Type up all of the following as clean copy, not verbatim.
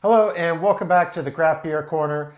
Hello and welcome back to the Craft Beer Corner.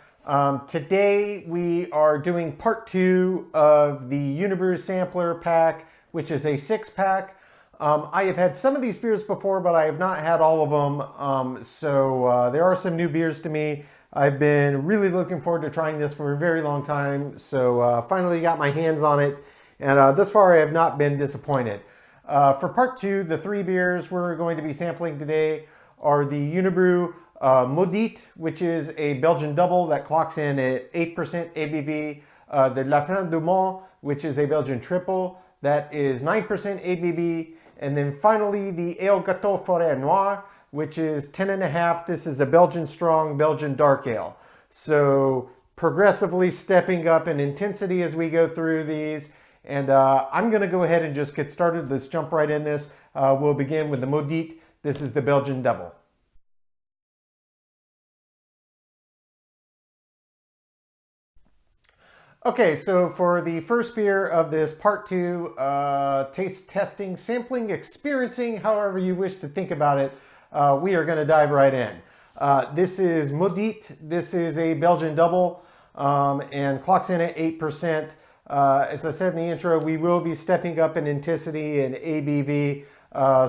Today we are doing part 2 of the Unibroue Sampler Pack, which is a 6-pack. I have had some of these beers before, but I have not had all of them, so there are some new beers to me. I've been really looking forward to trying this for a very long time, so finally got my hands on it, and thus far I have not been disappointed. For part 2, the 3 beers we're going to be sampling today are the Unibroue Maudite, which is a Belgian double that clocks in at 8% ABV. The Fin du Monde, which is a Belgian triple that is 9% ABV. And then finally the ale Gâteau Forêt-Noire, which is 10.5. This is a Belgian strong, Belgian dark ale. So progressively stepping up in intensity as we go through these. And I'm going to go ahead and just get started. Let's jump right in this. We'll begin with the Maudite. This is the Belgian double. Okay, so for the first beer of this part 2, taste testing, sampling, experiencing, however you wish to think about it, we are going to dive right in. This is Maudite. This is a Belgian double and clocks in at 8%. As I said in the intro, we will be stepping up in intensity and ABV,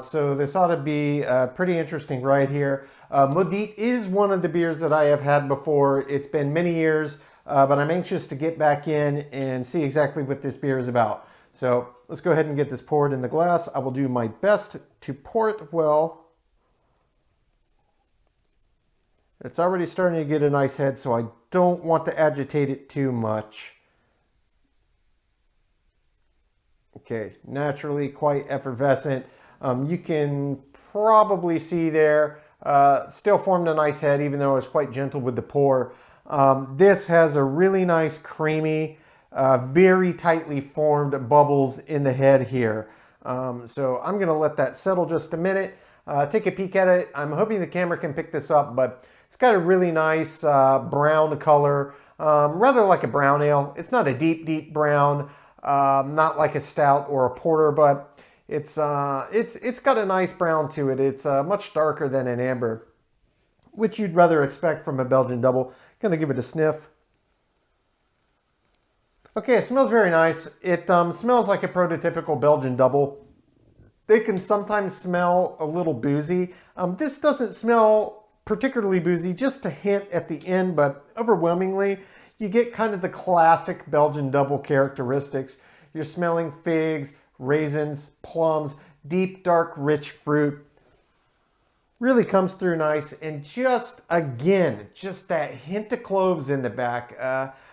so this ought to be pretty interesting right here. Maudite is one of the beers that I have had before. It's been many years. But I'm anxious to get back in and see exactly what this beer is about. So let's go ahead and get this poured in the glass. I will do my best to pour it well. It's already starting to get a nice head, so I don't want to agitate it too much. Okay, naturally quite effervescent. You can probably see there, still formed a nice head, even though it's quite gentle with the pour. This has a really nice creamy, very tightly formed bubbles in the head here. So I'm going to let that settle just a minute, take a peek at it. I'm hoping the camera can pick this up, but it's got a really nice brown color, rather like a brown ale. It's not a deep brown, not like a stout or a porter, but it's got a nice brown to it. It's much darker than an amber, which you'd rather expect from a Belgian double. Gonna give it a sniff. Okay, it smells very nice. It smells like a prototypical Belgian double. They can sometimes smell a little boozy. This doesn't smell particularly boozy, just a hint at the end, but overwhelmingly, you get kind of the classic Belgian double characteristics. You're smelling figs, raisins, plums, deep, dark, rich fruit. Really comes through nice, and just again, just that hint of cloves in the back.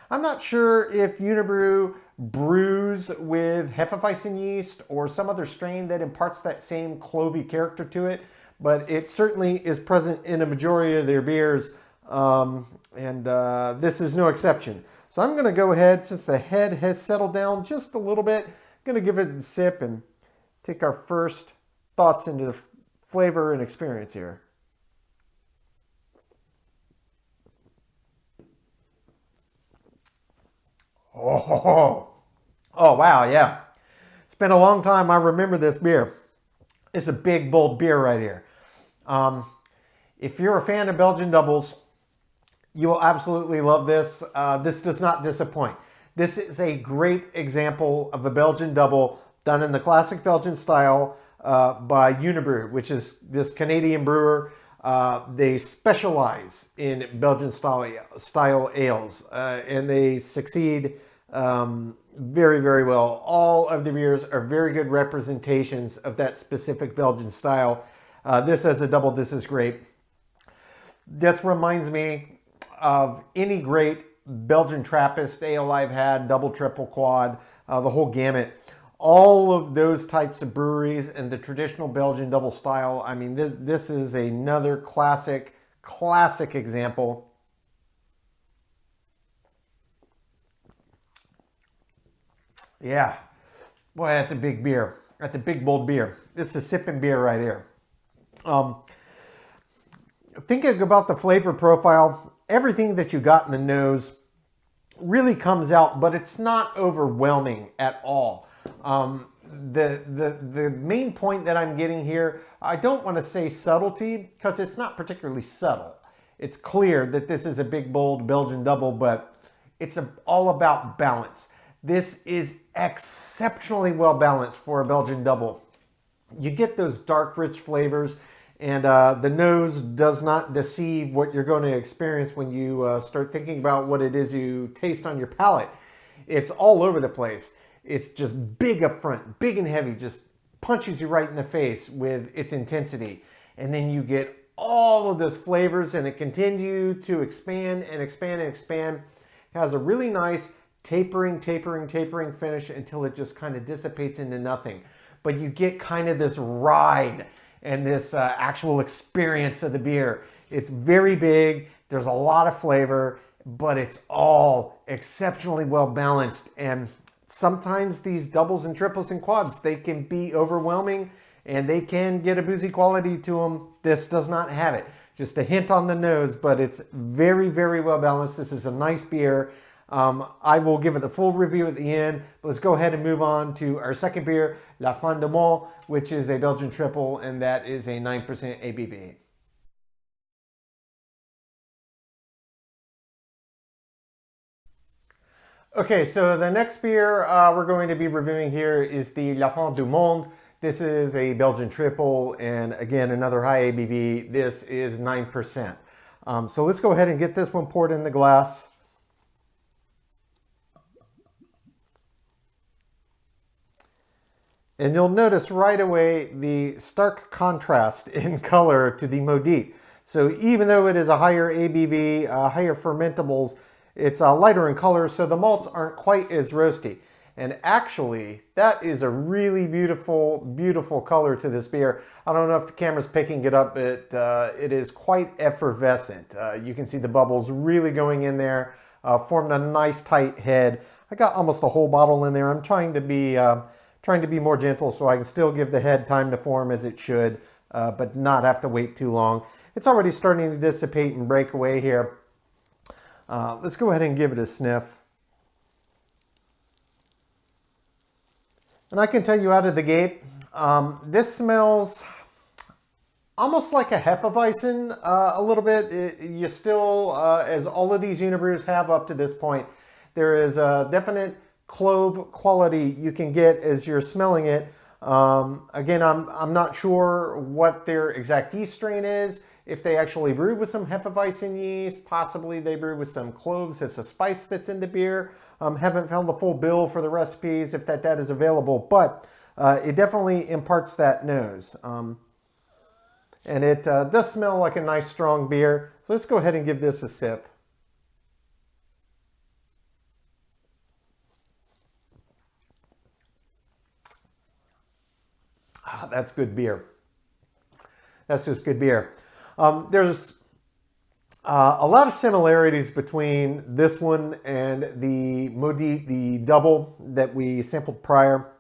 I'm not sure if Unibroue brews with Hefeweizen yeast or some other strain that imparts that same clovey character to it, but it certainly is present in a majority of their beers, and this is no exception. So I'm going to go ahead, since the head has settled down just a little bit, I'm going to give it a sip and take our first thoughts into the flavor and experience here. Oh wow, yeah. It's been a long time. I remember this beer. It's a big, bold beer right here. If you're a fan of Belgian doubles, you will absolutely love this. This does not disappoint. This is a great example of a Belgian double done in the classic Belgian style, by Unibroue, which is this Canadian brewer. They specialize in Belgian style ales, and they succeed very well. All of the beers are very good representations of that specific Belgian style. This as a double, this is great. This reminds me of any great Belgian Trappist ale I've had, double, triple, quad, the whole gamut. All of those types of breweries and the traditional Belgian double style, I mean, this is another classic example. Yeah, boy, that's a big beer. That's a big, bold beer. It's a sipping beer right here. Thinking about the flavor profile, everything that you got in the nose really comes out, but it's not overwhelming at all. The main point that I'm getting here, I don't want to say subtlety, because it's not particularly subtle. It's clear that this is a big, bold Belgian double, but it's all about balance. This is exceptionally well balanced for a Belgian double. You get those dark, rich flavors, and the nose does not deceive what you're going to experience when you start thinking about what it is you taste on your palate. It's all over the place. It's just big up front, big and heavy, just punches you right in the face with its intensity. And then you get all of those flavors, and it continues to expand and expand and expand. It has a really nice tapering finish until it just kind of dissipates into nothing. But you get kind of this ride and this actual experience of the beer. It's very big, there's a lot of flavor, but it's all exceptionally well balanced. And sometimes these doubles and triples and quads, they can be overwhelming and they can get a boozy quality to them. This does not have it. Just a hint on the nose, but it's very, very well balanced. This is a nice beer. I will give it the full review at the end. But let's go ahead and move on to our second beer, La Fin du Monde, which is a Belgian triple, and that is a 9% ABV. Okay, so the next beer we're going to be reviewing here is the La Fin du Monde. This is a Belgian triple, and again, another high ABV. This is 9%. So let's go ahead and get this one poured in the glass. And you'll notice right away the stark contrast in color to the Maudite. So even though it is a higher ABV, higher fermentables, it's lighter in color, so the malts aren't quite as roasty. And actually, that is a really beautiful, beautiful color to this beer. I don't know if the camera's picking it up, but it is quite effervescent. You can see the bubbles really going in there, formed a nice tight head. I got almost the whole bottle in there. I'm trying to be more gentle so I can still give the head time to form as it should, but not have to wait too long. It's already starting to dissipate and break away here. Let's go ahead and give it a sniff. And I can tell you out of the gate, this smells almost like a Hefeweizen a little bit. You still, as all of these Unibrews have up to this point, there is a definite clove quality you can get as you're smelling it. Again, I'm not sure what their exact yeast strain is. If they actually brew with some Hefeweizen yeast, possibly they brew with some cloves. It's a spice that's in the beer. Haven't found the full bill for the recipes if that is available, but it definitely imparts that nose. And it does smell like a nice strong beer. So let's go ahead and give this a sip. That's good beer. That's just good beer. There's a lot of similarities between this one and the Maudite, the double that we sampled prior.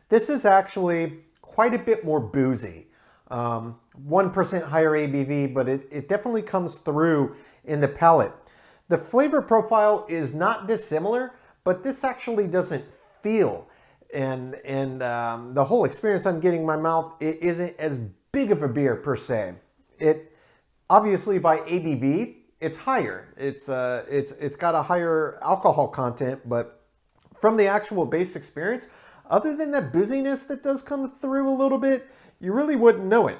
This is actually quite a bit more boozy. 1% higher ABV, but it definitely comes through in the palate. The flavor profile is not dissimilar, but this actually doesn't feel. And the whole experience I'm getting in my mouth, it isn't as big of a beer per se. It obviously by ABV, it's higher. It's got a higher alcohol content, but from the actual base experience, other than that booziness that does come through a little bit, you really wouldn't know it.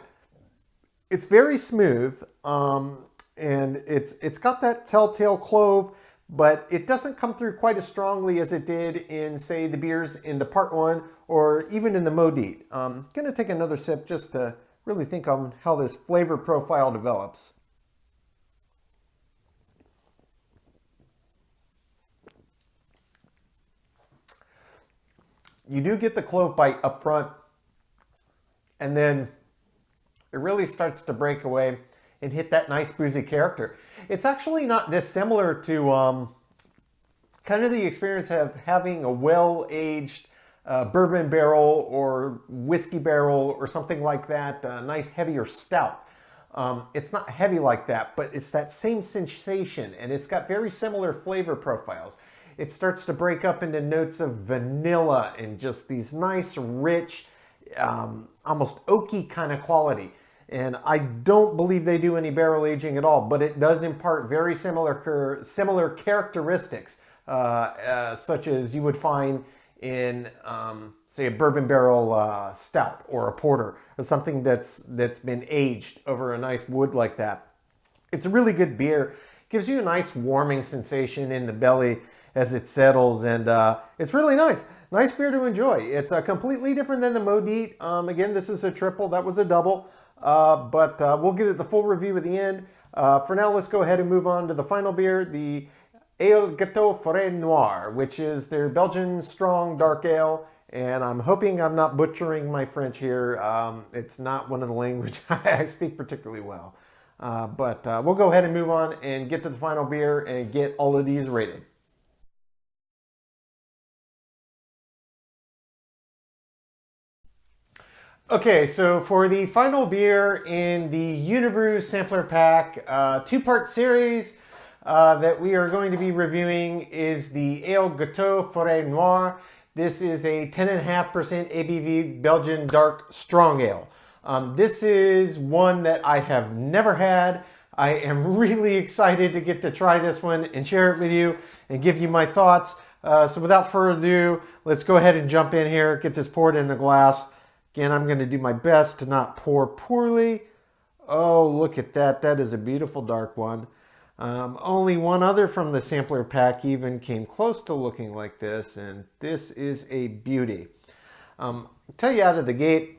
It's very smooth, and it's got that telltale clove, but it doesn't come through quite as strongly as it did in, say, the beers in the part one or even in the Maudite. I'm going to take another sip just to really think on how this flavor profile develops. You do get the clove bite up front, and then it really starts to break away and hit that nice boozy character. It's actually not dissimilar to kind of the experience of having a well-aged bourbon barrel or whiskey barrel or something like that, a nice heavier stout. It's not heavy like that, but it's that same sensation, and it's got very similar flavor profiles. It starts to break up into notes of vanilla and just these nice, rich, almost oaky kind of quality. And I don't believe they do any barrel aging at all, but it does impart very similar characteristics, such as you would find in, say, a bourbon barrel stout or a porter, or something that's been aged over a nice wood like that. It's a really good beer. Gives you a nice warming sensation in the belly as it settles, and it's really nice. Nice beer to enjoy. It's completely different than the Maudite. Again, this is a triple. That was a double. But we'll get at the full review at the end. For now, let's go ahead and move on to the final beer, the Gâteau Forêt-Noire, which is their Belgian strong dark ale. And I'm hoping I'm not butchering my French here. It's not one of the languages I speak particularly well. But we'll go ahead and move on and get to the final beer and get all of these rated. Okay, so for the final beer in the Unibroue sampler pack, two-part series that we are going to be reviewing is the Ale Gâteau Forêt-Noire. This is a 10.5% ABV Belgian dark strong ale. This is one that I have never had. I am really excited to get to try this one and share it with you and give you my thoughts. So without further ado, let's go ahead and jump in here, get this poured in the glass. Again, I'm going to do my best to not pour poorly. Oh, look at that. That is a beautiful dark one. Only one other from the sampler pack even came close to looking like this, and this is a beauty. I'll tell you out of the gate,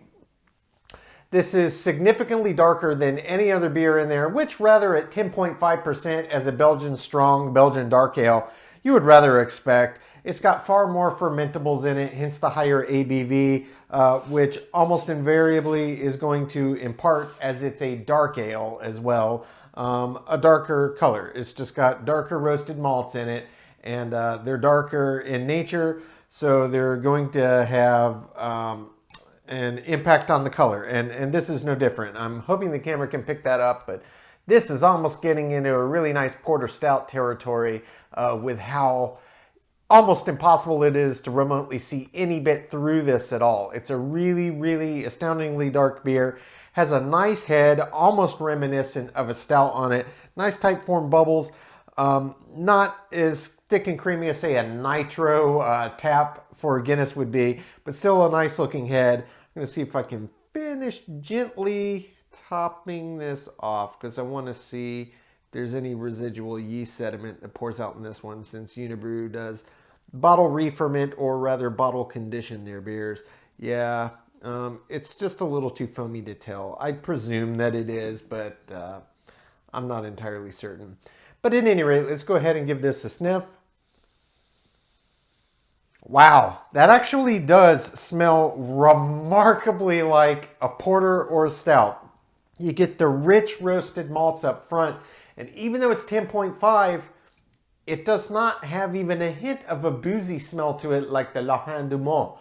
this is significantly darker than any other beer in there, which rather at 10.5% as a Belgian strong, Belgian dark ale, you would rather expect. It's got far more fermentables in it, hence the higher ABV, which almost invariably is going to impart, as it's a dark ale as well, a darker color. It's just got darker roasted malts in it, and they're darker in nature, so they're going to have an impact on the color, and this is no different. I'm hoping the camera can pick that up, but this is almost getting into a really nice porter stout territory with how almost impossible it is to remotely see any bit through this at all. It's a really, really astoundingly dark beer. Has a nice head, almost reminiscent of a stout on it. Nice type form bubbles. Not as thick and creamy as, say, a nitro tap for a Guinness would be, but still a nice looking head. I'm going to see if I can finish gently topping this off, because I want to see if there's any residual yeast sediment that pours out in this one, since Unibroue does bottle re-ferment, or rather bottle condition their beers. Yeah, it's just a little too foamy to tell. I presume that it is, but I'm not entirely certain. But at any rate, let's go ahead and give this a sniff. Wow, that actually does smell remarkably like a porter or a stout. You get the rich roasted malts up front, and even though it's 10.5, it does not have even a hint of a boozy smell to it like the Fin du Monde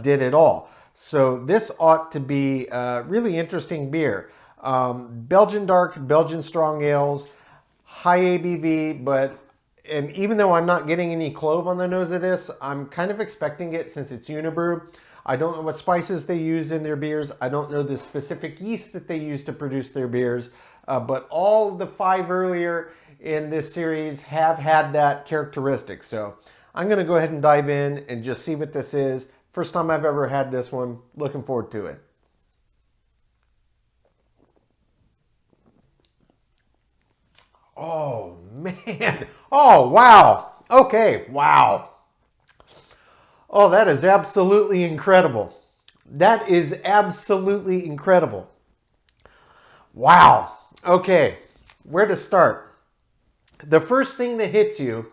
did at all. So this ought to be a really interesting beer. Belgian dark, Belgian strong ales, high ABV, and even though I'm not getting any clove on the nose of this, I'm kind of expecting it since it's Unibroue. I don't know what spices they use in their beers. I don't know the specific yeast that they use to produce their beers. But all the 5 earlier in this series have had that characteristic. So I'm going to go ahead and dive in and just see what this is. First time I've ever had this one. Looking forward to it. Oh, man. Oh, wow. Okay, wow. Oh, that is absolutely incredible. That is absolutely incredible. Wow. Okay, where to start? The first thing that hits you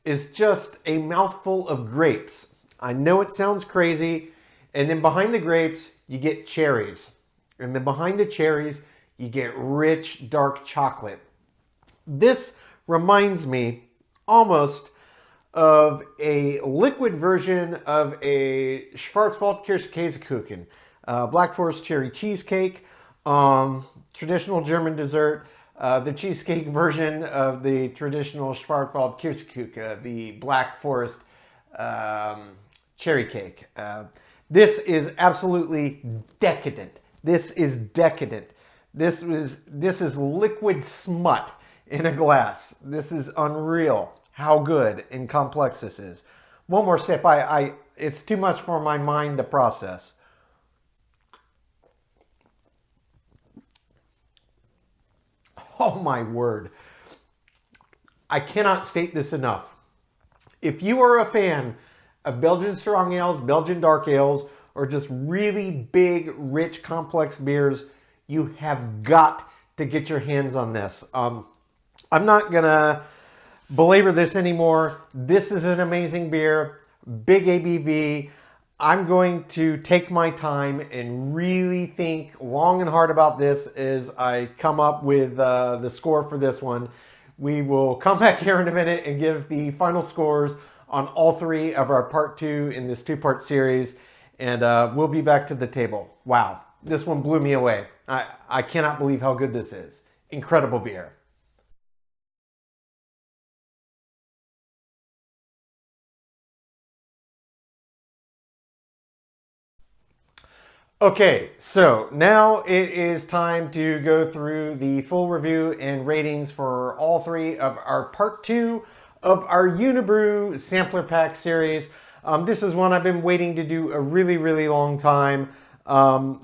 is just a mouthful of grapes. I know it sounds crazy. And then behind the grapes, you get cherries. And then behind the cherries, you get rich, dark chocolate. This reminds me almost of a liquid version of a Schwarzwald Kirschkäsekuchen, Black Forest cherry cheesecake, traditional German dessert, the cheesecake version of the traditional Schwarzwald Kirschkuchen, the Black Forest cherry cake. This is absolutely decadent. This is decadent. This is liquid smut in a glass. This is unreal how good and complex this is. One more sip. It's too much for my mind to process. Oh my word. I cannot state this enough. If you are a fan of Belgian strong ales, Belgian dark ales, or just really big, rich, complex beers, you have got to get your hands on this. I'm not gonna belabor this anymore. This is an amazing beer, big ABV. I'm going to take my time and really think long and hard about this as I come up with the score for this one. We will come back here in a minute and give the final scores on all three of our part two in this two-part series, and we'll be back to the table. Wow, this one blew me away. I cannot believe how good this is. Incredible beer. Okay, so now it is time to go through the full review and ratings for all three of our part two of our Unibroue sampler pack series. This is one I've been waiting to do a really, really long time.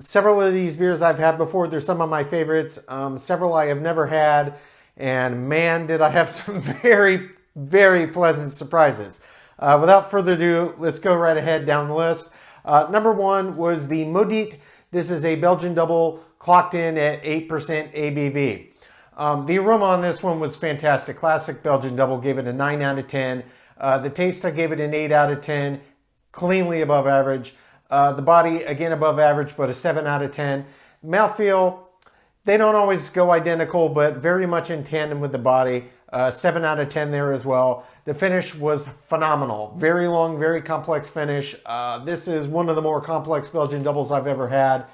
Several of these beers I've had before. They're some of my favorites. Several I have never had. And man, did I have some very, very pleasant surprises. Without further ado, let's go right ahead down the list. Number one was the Maudite. This is a Belgian double clocked in at 8% ABV. The aroma on this one was fantastic. Classic Belgian double, gave it a 9 out of 10. The taste, I gave it an 8 out of 10. Cleanly above average. The body, again above average, but a 7 out of 10. Mouthfeel, they don't always go identical, but very much in tandem with the body. 7 out of 10 there as well. The finish was phenomenal. Very long, very complex finish. This is one of the more complex Belgian doubles I've ever had.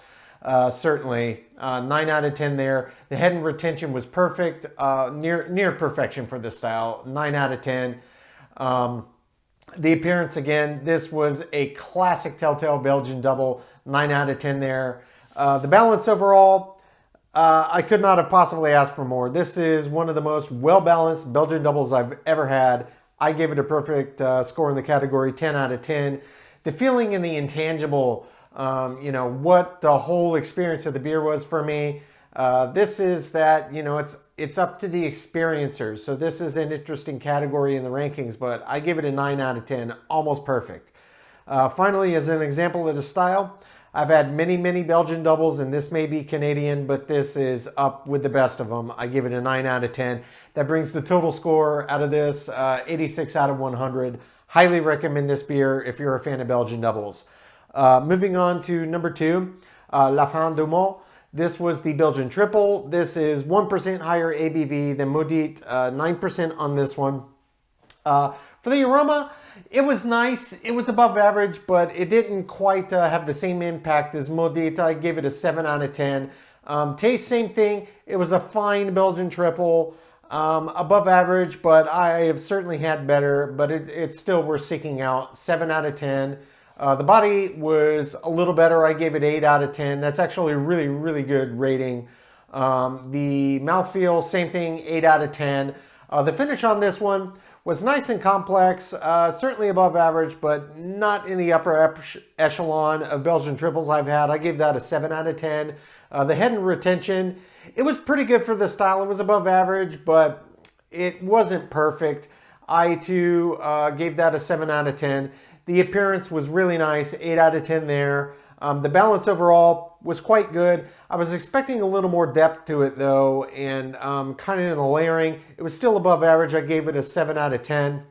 Certainly, 9 out of 10 there. The head and retention was perfect, near perfection for this style. 9 out of 10. The appearance, again, this was a classic Telltale Belgian double. 9 out of 10 there. The balance overall, I could not have possibly asked for more. This is one of the most well-balanced Belgian doubles I've ever had. I gave it a perfect score in the category, 10 out of 10. The feeling and the intangible, what the whole experience of the beer was for me, this is that, it's up to the experiencers. So this is an interesting category in the rankings, but I give it a 9 out of 10, almost perfect. Finally, as an example of the style, I've had many, many Belgian doubles, and this may be Canadian, but this is up with the best of them. I give it a 9 out of 10. That brings the total score out of this 86 out of 100. Highly recommend this beer if you're a fan of Belgian doubles. Moving on to number two, La Fin du Monde. This was the Belgian triple. This is 1% higher ABV than Maudite, 9% on this one. For the aroma, it was nice. It was above average, but it didn't quite have the same impact as Maudite. I gave it a 7 out of 10. Taste, same thing. It was a fine Belgian triple. Above average, but I have certainly had better, but it's still worth seeking out. 7 out of 10. The body was a little better. I gave it 8 out of 10. That's actually a really, really good rating. The mouthfeel, same thing, 8 out of 10. The finish on this one was nice and complex, certainly above average, but not in the upper echelon of Belgian triples I've had. I gave that a 7 out of 10. The head and retention, it was pretty good for the style. It was above average, but it wasn't perfect. I, too, gave that a 7 out of 10. The appearance was really nice, 8 out of 10 there. The balance overall was quite good. I was expecting a little more depth to it, though, and kind of in the layering. It was still above average. I gave it a 7 out of 10.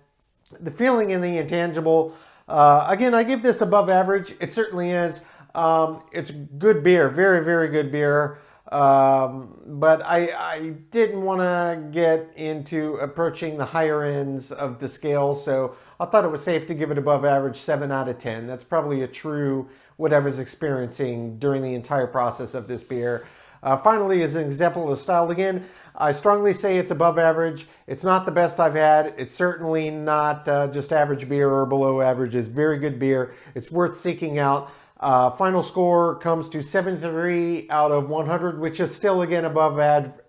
The feeling in the intangible, again, I give this above average. It certainly is. It's good beer, very, very good beer. But I didn't want to get into approaching the higher ends of the scale, so I thought it was safe to give it above average, 7 out of 10. That's probably a true what I was experiencing during the entire process of this beer. Finally, as an example of the style again, I strongly say it's above average. It's not the best I've had. It's certainly not just average beer or below average. It's very good beer. It's worth seeking out. Final score comes to 73 out of 100, which is still, again, above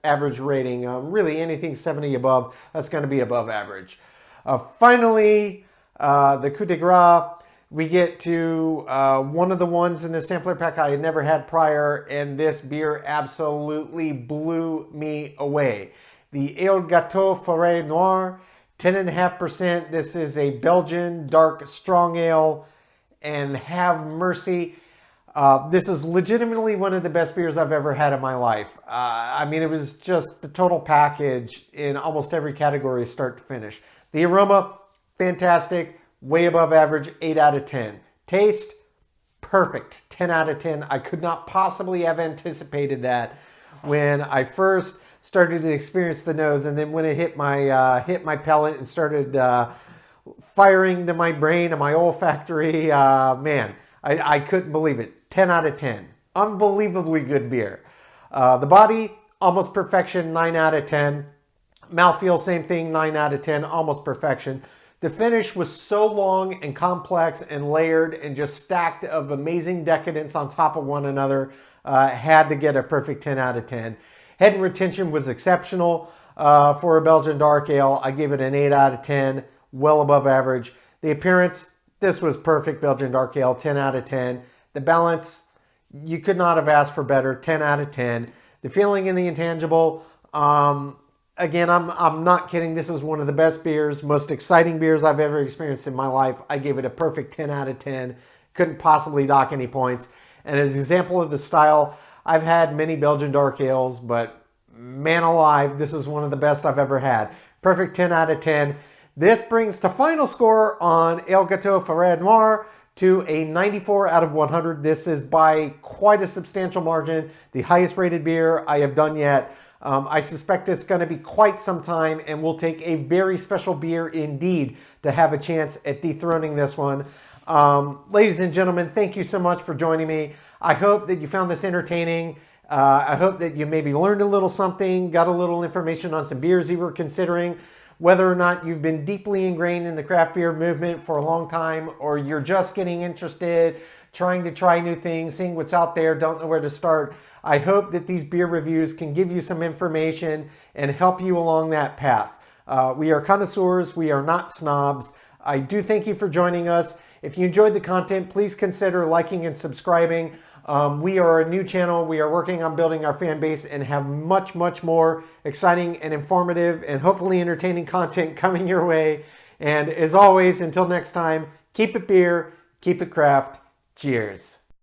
average rating. Really, anything 70 above, that's going to be above average. Finally, the coup de grace, we get to one of the ones in the sampler pack I had never had prior, and this beer absolutely blew me away. The Gâteau Forêt-Noire, 10.5%. This is a Belgian dark strong ale, and have mercy, this is legitimately one of the best beers I've ever had in my life. I mean, it was just the total package in almost every category, start to finish. The aroma, fantastic, way above average, 8 out of 10. Taste, perfect, 10 out of 10. I could not possibly have anticipated that when I first started to experience the nose, and then when it hit my palate and started firing to my brain and my olfactory, man, I couldn't believe it. 10 out of 10. Unbelievably good beer. The body, almost perfection, 9 out of 10. Mouthfeel, same thing, 9 out of 10, almost perfection. The finish was so long and complex and layered and just stacked of amazing decadence on top of one another. Had to get a perfect 10 out of 10. Head and retention was exceptional for a Belgian dark ale. I gave it an 8 out of 10, well above average. The appearance, this was perfect Belgian dark ale, 10 out of 10. The balance, you could not have asked for better, 10 out of 10. The feeling and the intangible, again, I'm not kidding. This is one of the best beers, most exciting beers I've ever experienced in my life. I gave it a perfect 10 out of 10. Couldn't possibly dock any points. And as an example of the style, I've had many Belgian dark ales, but man alive, this is one of the best I've ever had. Perfect 10 out of 10. This brings the final score on Gâteau Forêt-Noire to a 94 out of 100. This is by quite a substantial margin the highest rated beer I have done yet. I suspect it's going to be quite some time, and will take a very special beer indeed to have a chance at dethroning this one. Ladies and gentlemen, thank you so much for joining me. I hope that you found this entertaining. I hope that you maybe learned a little something, got a little information on some beers you were considering. Whether or not you've been deeply ingrained in the craft beer movement for a long time, or you're just getting interested, trying to try new things, seeing what's out there, don't know where to start, I hope that these beer reviews can give you some information and help you along that path. We are connoisseurs. We are not snobs. I do thank you for joining us. If you enjoyed the content, please consider liking and subscribing. We are a new channel. We are working on building our fan base and have much, much more exciting and informative and hopefully entertaining content coming your way. And as always, until next time, keep it beer, keep it craft. Cheers.